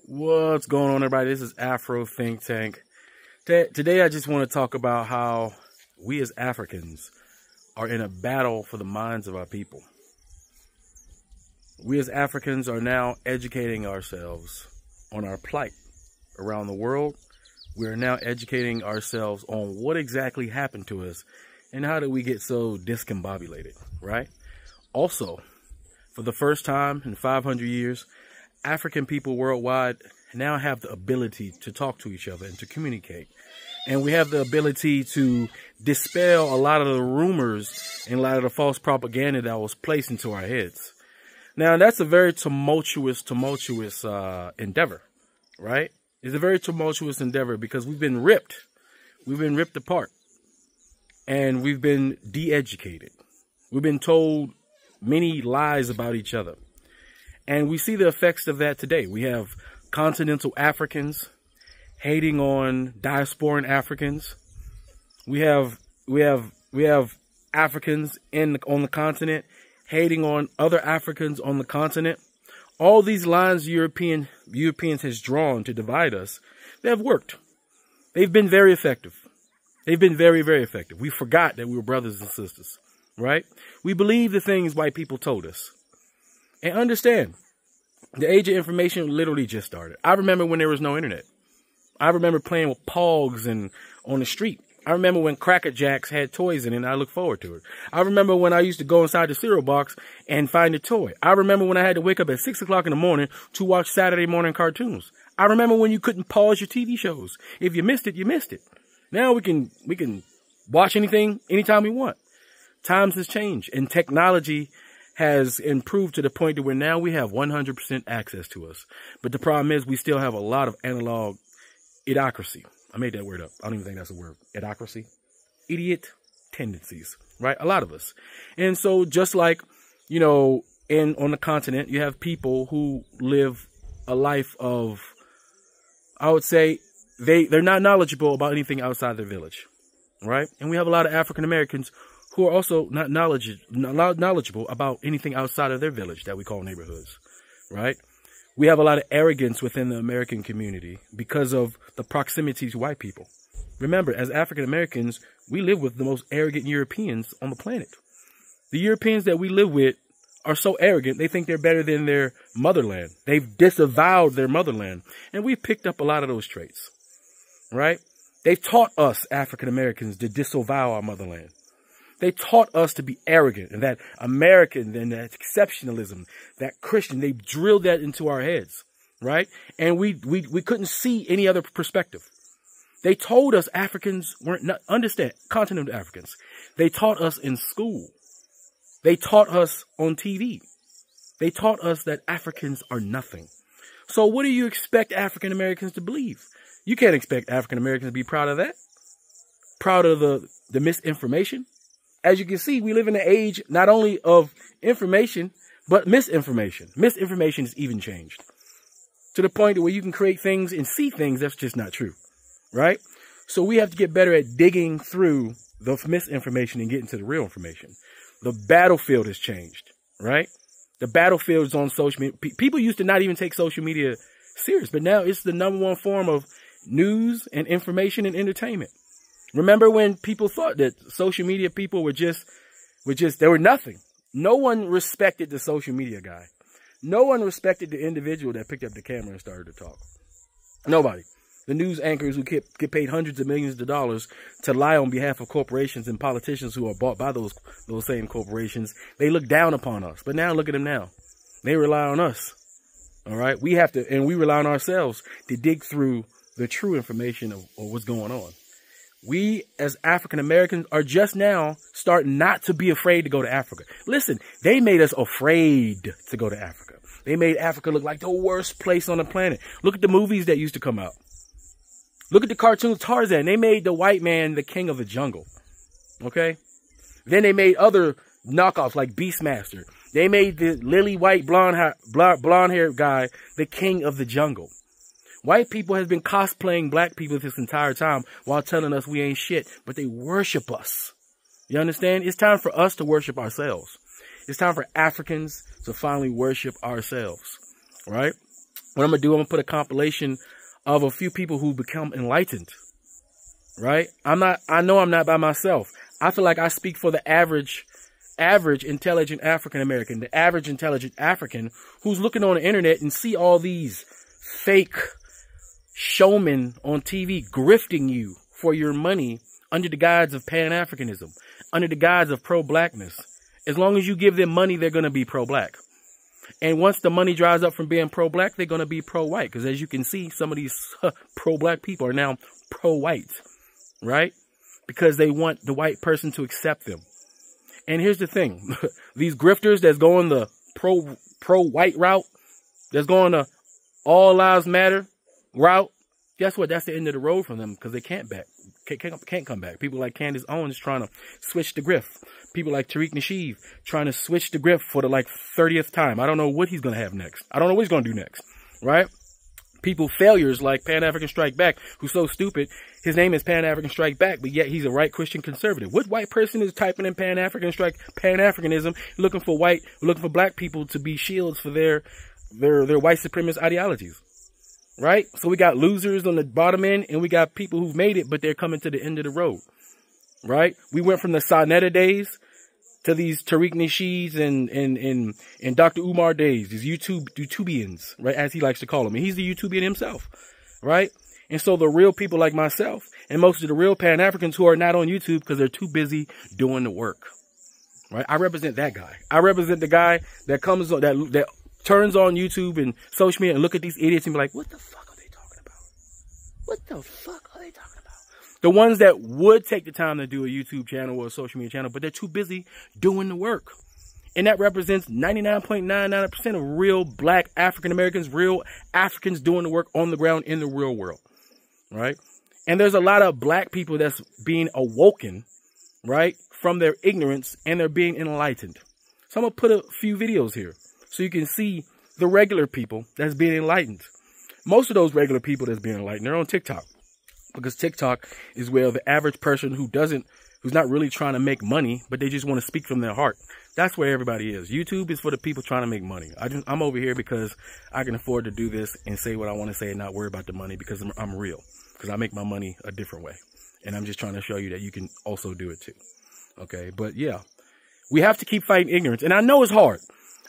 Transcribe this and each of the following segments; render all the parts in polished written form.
What's going on, everybody? This is Afro Think Tank. Today I just want to talk about how we as Africans are in a battle for the minds of our people. We as Africans are now educating ourselves on our plight around the world. We are now educating ourselves on what exactly happened to us and how did we get so discombobulated, right? Also, for the first time in 500 years, African people worldwide now have the ability to talk to each other and to communicate. And we have the ability to dispel a lot of the rumors and a lot of the false propaganda that was placed into our heads. Now, that's a very tumultuous endeavor, right? It's a very tumultuous endeavor because we've been ripped. We've been ripped apart. And we've been de-educated. We've been told many lies about each other. And we see the effects of that today. We have continental Africans hating on diasporan Africans. We have Africans on the continent hating on other Africans on the continent. All these lines Europeans has drawn to divide us, they have worked. They've been very effective. They've been very, very effective. We forgot that we were brothers and sisters, right? We believe the things white people told us. And understand, the age of information literally just started. I remember when there was no internet. I remember playing with pogs and on the street. I remember when Cracker Jacks had toys in it, and I look forward to it. I remember when I used to go inside the cereal box and find a toy. I remember when I had to wake up at 6 o'clock in the morning to watch Saturday morning cartoons. I remember when you couldn't pause your TV shows. If you missed it, you missed it. Now we can watch anything anytime we want. Times has changed, and technology has improved to the point where now we have 100% access to us. But the problem is we still have a lot of analog idiocracy. I made that word up. I don't even think that's a word. Idiocracy. Idiot tendencies, right? A lot of us. And so just like, you know, on the continent, you have people who live a life of, I would say, they're not knowledgeable about anything outside their village, right? And we have a lot of African Americans who are also not knowledgeable about anything outside of their village that we call neighborhoods, right? We have a lot of arrogance within the American community because of the proximity to white people. Remember, as African Americans, we live with the most arrogant Europeans on the planet. The Europeans that we live with are so arrogant, they think they're better than their motherland. They've disavowed their motherland. And we've picked up a lot of those traits, right? They've taught us, African Americans, to disavow our motherland. They taught us to be arrogant and that American and that exceptionalism, that Christian, they drilled that into our heads, right? And we couldn't see any other perspective. They told us Africans weren't, understand, continental Africans. They taught us in school. They taught us on TV. They taught us that Africans are nothing. So what do you expect African Americans to believe? You can't expect African Americans to be proud of that. Proud of the misinformation. As you can see, we live in an age not only of information, but misinformation. Misinformation has even changed to the point where you can create things and see things that's just not true, right? So we have to get better at digging through the misinformation and getting to the real information. The battlefield has changed, right? The battlefield is on social media. People used to not even take social media serious, but now it's the #1 form of news and information and entertainment. Remember when people thought that social media people they were nothing. No one respected the social media guy. No one respected the individual that picked up the camera and started to talk. Nobody. The news anchors who get paid hundreds of millions of dollars to lie on behalf of corporations and politicians who are bought by those same corporations, they look down upon us. But now look at them now. They rely on us. All right. We rely on ourselves to dig through the true information of what's going on. We as African Americans are just now starting not to be afraid to go to Africa. Listen, they made us afraid to go to Africa. They made Africa look like the worst place on the planet. Look at the movies that used to come out. Look at the cartoon Tarzan. They made the white man the king of the jungle. Okay? Then they made other knockoffs like Beastmaster. They made the lily white blonde-haired guy the king of the jungle. White people have been cosplaying black people this entire time while telling us we ain't shit, but they worship us. You understand? It's time for us to worship ourselves. It's time for Africans to finally worship ourselves, right? what I'm going to do, I'm going to put a compilation of a few people who become enlightened, right? I know I'm not by myself. I feel like I speak for the average intelligent African American, the average intelligent African who's looking on the internet and see all these fake showmen on TV grifting you for your money under the guise of Pan-Africanism, under the guise of pro-blackness. As long as you give them money, they're going to be pro-black. And once the money dries up from being pro-black, they're going to be pro-white. Because as you can see, some of these pro-black people are now pro-white, right? Because they want the white person to accept them. And here's the thing. These grifters that's going the pro-white route, that's going the all lives matter route, guess what? That's the end of the road for them because they can't come back. People like Candace Owens trying to switch the grift. People like Tariq Nasheed trying to switch the grift for the 30th time. I don't know what he's going to have next. I don't know what he's going to do next, right? People, failures like Pan-African Strike Back, who's so stupid. His name is Pan-African Strike Back, but yet he's a right Christian conservative. What white person is typing in Pan-Africanism, looking for black people to be shields for their white supremacist ideologies? Right? So we got losers on the bottom end and we got people who've made it, but they're coming to the end of the road. Right? We went from the Sonetta days to these Tariq Nasheeds and Dr. Umar days, these YouTubians, right? As he likes to call them. And he's the YouTubian himself. Right? And so the real people like myself and most of the real Pan-Africans who are not on YouTube because they're too busy doing the work. Right? I represent that guy. I represent the guy that comes on, that turns on YouTube and social media and look at these idiots and be like, what the fuck are they talking about? What the fuck are they talking about? The ones that would take the time to do a YouTube channel or a social media channel, but they're too busy doing the work. And that represents 99.99% of real black African Americans, real Africans doing the work on the ground in the real world. Right? And there's a lot of black people that's being awoken, right, from their ignorance and they're being enlightened. So I'm going to put a few videos here so you can see the regular people that's being enlightened. Most of those regular people that's being enlightened, they're on TikTok. Because TikTok is where the average person who's not really trying to make money, but they just want to speak from their heart. That's where everybody is. YouTube is for the people trying to make money. I'm over here because I can afford to do this and say what I want to say and not worry about the money because I'm real. Because I make my money a different way. And I'm just trying to show you that you can also do it too. Okay, but yeah, we have to keep fighting ignorance. And I know it's hard.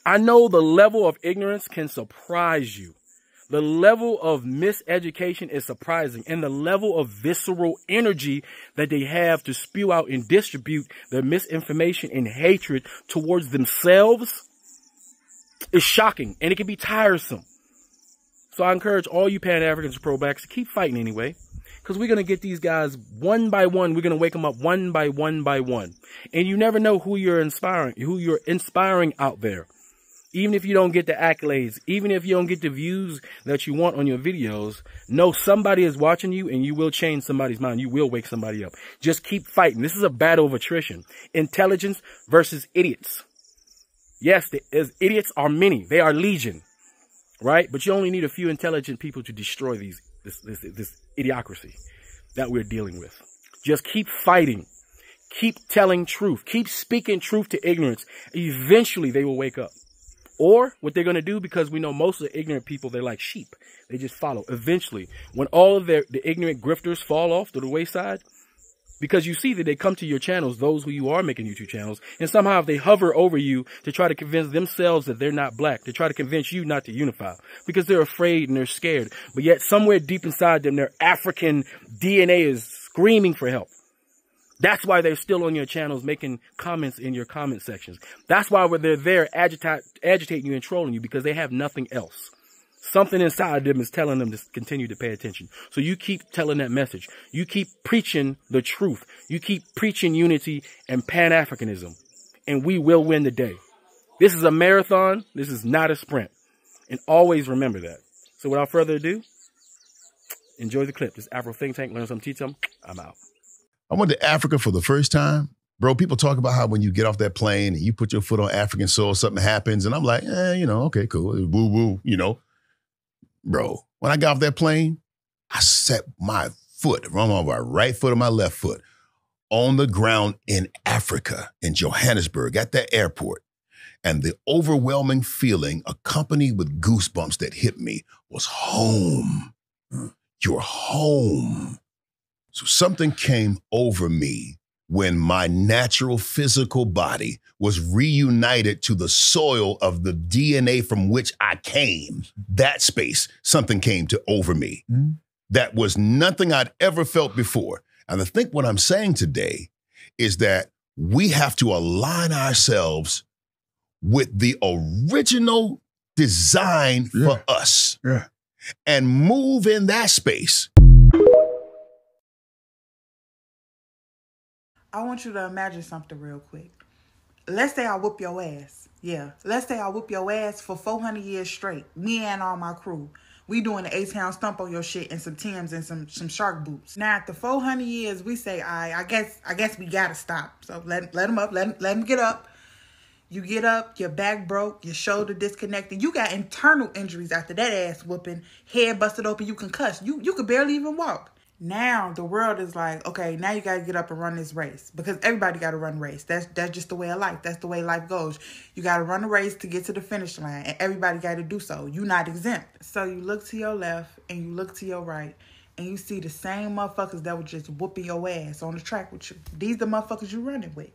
I know the level of ignorance can surprise you. The level of miseducation is surprising. And the level of visceral energy that they have to spew out and distribute their misinformation and hatred towards themselves is shocking. And it can be tiresome. So I encourage all you Pan-Africans and pro-blacks to keep fighting anyway. Because we're going to get these guys one by one. We're going to wake them up one by one by one. And you never know who you're inspiring out there. Even if you don't get the accolades, even if you don't get the views that you want on your videos, know somebody is watching you and you will change somebody's mind. You will wake somebody up. Just keep fighting. This is a battle of attrition. Intelligence versus idiots. Yes, idiots are many. They are legion. Right? But you only need a few intelligent people to destroy this idiocracy that we're dealing with. Just keep fighting. Keep telling truth. Keep speaking truth to ignorance. Eventually they will wake up. Or what they're going to do, because we know most of the ignorant people, they're like sheep. They just follow. Eventually, when all of the ignorant grifters fall off to the wayside, because you see that they come to your channels, those who you are making YouTube channels, and somehow they hover over you to try to convince themselves that they're not black. They try to convince you not to unify because they're afraid and they're scared. But yet somewhere deep inside them, their African DNA is screaming for help. That's why they're still on your channels making comments in your comment sections. That's why they're there agitating you and trolling you, because they have nothing else. Something inside them is telling them to continue to pay attention. So you keep telling that message. You keep preaching the truth. You keep preaching unity and Pan-Africanism. And we will win the day. This is a marathon. This is not a sprint. And always remember that. So without further ado, enjoy the clip. This is Afro Think Tank. Learn something, teach something. I'm out. I went to Africa for the first time. Bro, people talk about how when you get off that plane and you put your foot on African soil, something happens. And I'm like, okay, cool. Woo, woo, Bro, when I got off that plane, I set my foot, my right foot and my left foot, on the ground in Africa, in Johannesburg, at that airport. And the overwhelming feeling accompanied with goosebumps that hit me was home. You're home. So something came over me when my natural physical body was reunited to the soil of the DNA from which I came. That space, something came over me. That was nothing I'd ever felt before. And I think what I'm saying today is that we have to align ourselves with the original design for us and move in that space. I want you to imagine something real quick. Let's say I whoop your ass. Yeah. Let's say I whoop your ass for 400 years straight. Me and all my crew. We doing the A-Town stump on your shit and some Timbs and some shark boots. Now after 400 years, we say, I guess we gotta stop. So let him up. Let him get up. You get up, your back broke, your shoulder disconnected. You got internal injuries after that ass whooping. Head busted open, you concussed. You could barely even walk. Now the world is like, okay, now you got to get up and run this race, because everybody got to run race. That's just the way of life. That's the way life goes. You got to run a race to get to the finish line, and everybody got to do so. You're not exempt. So you look to your left and you look to your right, and you see the same motherfuckers that were just whooping your ass on the track with you. These the motherfuckers you running with.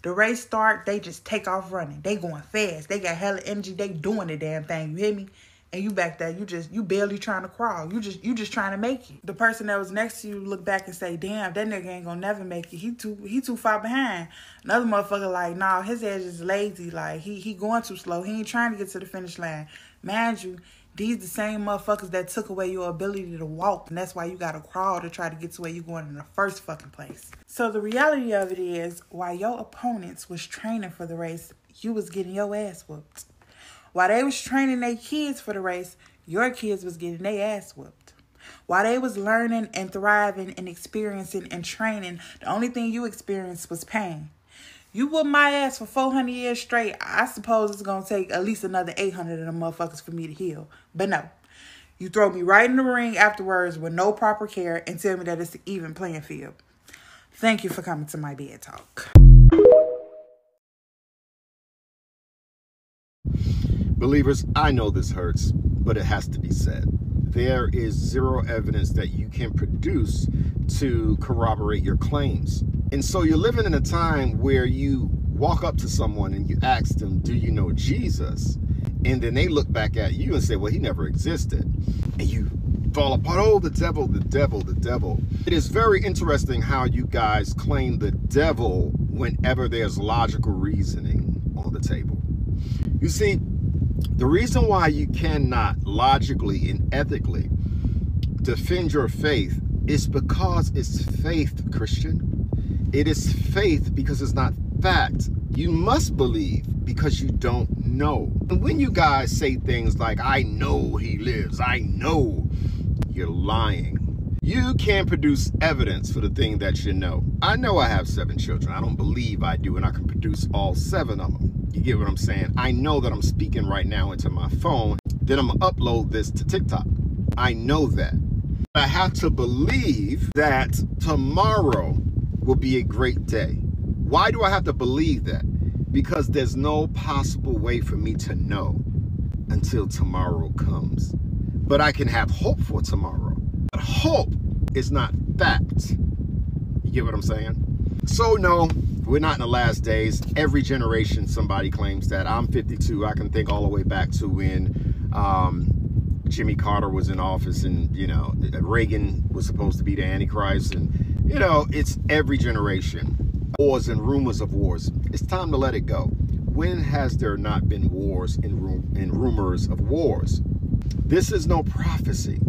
The race start, they just take off running. They going fast. They got hella energy. They doing the damn thing. You hear me? And you back there, you barely trying to crawl. You just trying to make it. The person that was next to you look back and say, damn, that nigga ain't gonna never make it. He too far behind. Another motherfucker like, nah, his ass is lazy. Like, he going too slow. He ain't trying to get to the finish line. Mind you, these the same motherfuckers that took away your ability to walk. And that's why you gotta crawl to try to get to where you going in the first fucking place. So the reality of it is, while your opponents was training for the race, you was getting your ass whooped. While they was training their kids for the race, your kids was getting their ass whooped. While they was learning and thriving and experiencing and training, the only thing you experienced was pain. You whooped my ass for 400 years straight. I suppose it's going to take at least another 800 of them motherfuckers for me to heal. But no. You throw me right in the ring afterwards with no proper care and tell me that it's an even playing field. Thank you for coming to my bed talk. Believers, I know this hurts, but it has to be said. There is zero evidence that you can produce to corroborate your claims. And so you're living in a time where you walk up to someone and you ask them, do you know Jesus? And then they look back at you and say, well, he never existed. And you fall apart. Oh, the devil, the devil, the devil. It is very interesting how you guys claim the devil whenever there's logical reasoning on the table. You see, the reason why you cannot logically and ethically defend your faith is because it's faith, Christian. It is faith because it's not fact. You must believe because you don't know. And when you guys say things like, I know he lives, I know, you're lying. You can produce evidence for the thing that you know. I know I have 7 children. I don't believe I do, and I can produce all 7 of them. You get what I'm saying? I know that I'm speaking right now into my phone. Then I'm going to upload this to TikTok. I know that. I have to believe that tomorrow will be a great day. Why do I have to believe that? Because there's no possible way for me to know until tomorrow comes. But I can have hope for tomorrow. But hope is not fact. You get what I'm saying? So no, we're not in the last days. Every generation somebody claims that. I'm 52. I can think all the way back to when Jimmy Carter was in office, and you know, Reagan was supposed to be the Antichrist, and you know, it's every generation. Wars and rumors of wars. It's time to let it go. When has there not been wars and rumors of wars? This is no prophecy.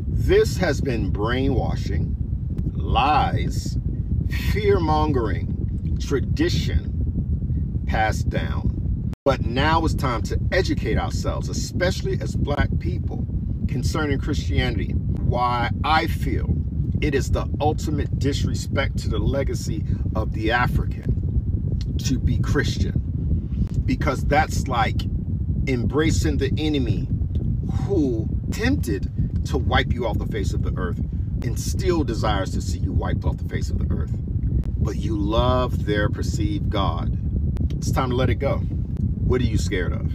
This has been brainwashing, lies, fear-mongering, tradition passed down. But now it's time to educate ourselves, especially as Black people, concerning Christianity. Why I feel it is the ultimate disrespect to the legacy of the African to be Christian. Because that's like embracing the enemy who tempted to wipe you off the face of the earth and still desires to see you wiped off the face of the earth. But you love their perceived God. It's time to let it go. What are you scared of?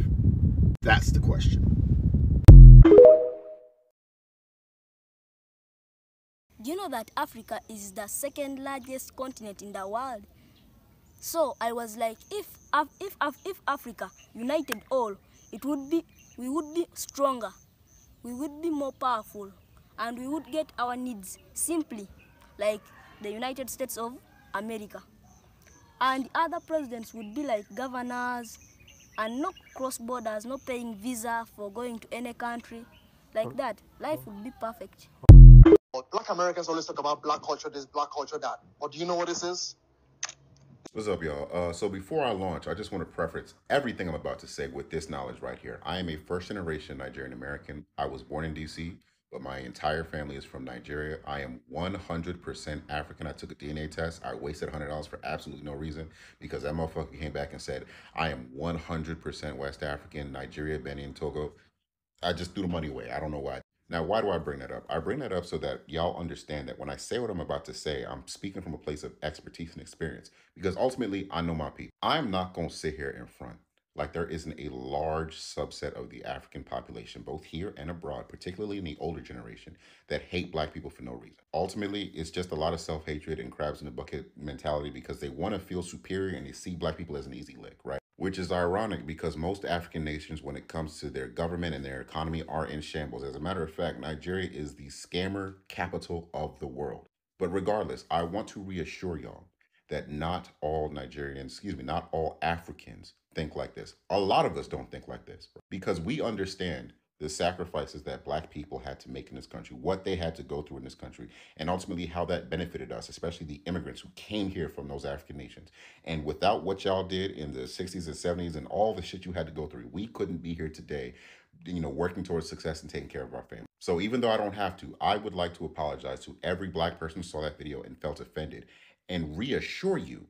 That's the question. Do you know that Africa is the second largest continent in the world? So I was like, if Africa united all, we would be stronger, we would be more powerful, and we would get our needs simply, like the United States of America. And other presidents would be like governors, and no cross borders, no paying visa for going to any country. Like that, life would be perfect. Black Americans always talk about black culture this, black culture that. But do you know what this is? What's up, y'all? So before I launch, I just want to preface everything I'm about to say with this knowledge right here. I am a first-generation Nigerian American. I was born in D.C., but my entire family is from Nigeria. I am 100% African. I took a DNA test. I wasted $100 for absolutely no reason because that motherfucker came back and said, I am 100% West African, Nigeria, Benin, Togo. I just threw the money away. I don't know why. Now, why do I bring that up? I bring that up so that y'all understand that when I say what I'm about to say, I'm speaking from a place of expertise and experience because ultimately I know my people. I'm not going to sit here in front like there isn't a large subset of the African population, both here and abroad, particularly in the older generation, that hate black people for no reason. Ultimately, it's just a lot of self-hatred and crabs in the bucket mentality because they want to feel superior and they see black people as an easy lick, right? Which is ironic because most African nations, when it comes to their government and their economy, are in shambles. As a matter of fact, Nigeria is the scammer capital of the world. But regardless, I want to reassure y'all that not all not all Africans think like this. A lot of us don't think like this because we understand the sacrifices that black people had to make in this country, what they had to go through in this country, and ultimately how that benefited us, especially the immigrants who came here from those African nations. And without what y'all did in the 60s and 70s and all the shit you had to go through, we couldn't be here today, working towards success and taking care of our family. So even though I don't have to, I would like to apologize to every black person who saw that video and felt offended and reassure you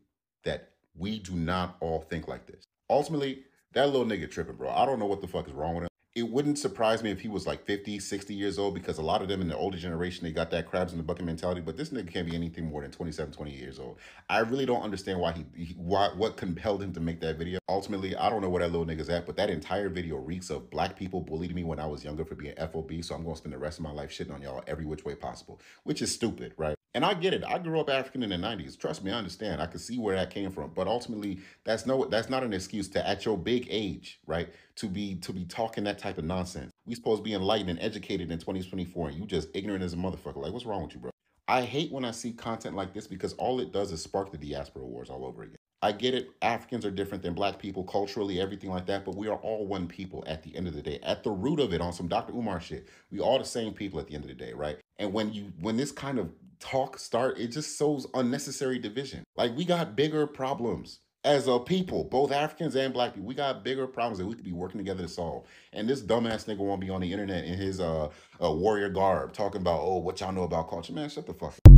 that we do not all think like this. Ultimately, that little nigga tripping, bro. I don't know what the fuck is wrong with him. It wouldn't surprise me if he was like 50, 60 years old because a lot of them in the older generation, they got that crabs in the bucket mentality, but this nigga can't be anything more than 27, 28 years old. I really don't understand why what compelled him to make that video. Ultimately, I don't know where that little nigga's at, but that entire video reeks of black people bullied me when I was younger for being FOB, so I'm going to spend the rest of my life shitting on y'all every which way possible, which is stupid, right? And I get it. I grew up African in the 90s. Trust me, I understand. I can see where that came from. But ultimately, that's not an excuse to, at your big age, right, to be talking that type of nonsense. We supposed to be enlightened and educated in 2024, and you just ignorant as a motherfucker. Like, what's wrong with you, bro? I hate when I see content like this because all it does is spark the diaspora wars all over again. I get it. Africans are different than black people culturally, everything like that, but we are all one people at the end of the day. At the root of it, on some Dr. Umar shit, we all the same people at the end of the day, right? And when this kind of talk start, it just sows unnecessary division. Like, we got bigger problems as a people, both Africans and black people. We got bigger problems that we could be working together to solve. And this dumbass nigga won't be on the internet in his warrior garb talking about, oh, what y'all know about culture. Man, shut the fuck up.